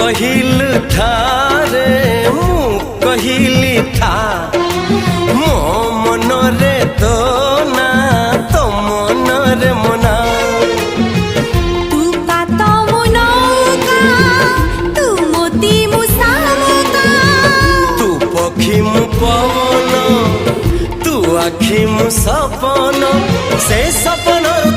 କହିଲୁ ଥାରେ ମୁଁ କହିଲି ଥା ମୋ ମନରେ ତୋ ନା ତୋ ମନରେ ମୋ ନା ତୁ କାତ ମୁଁ ନୌକା ତୁ ମୋତି ମୁଁ ଶାମୁକା ତୁ ପକ୍ଷୀ ମୁଁ ପବନ ତୁ ଆଖି ମୁଁ ସପନ ସେ ସପନର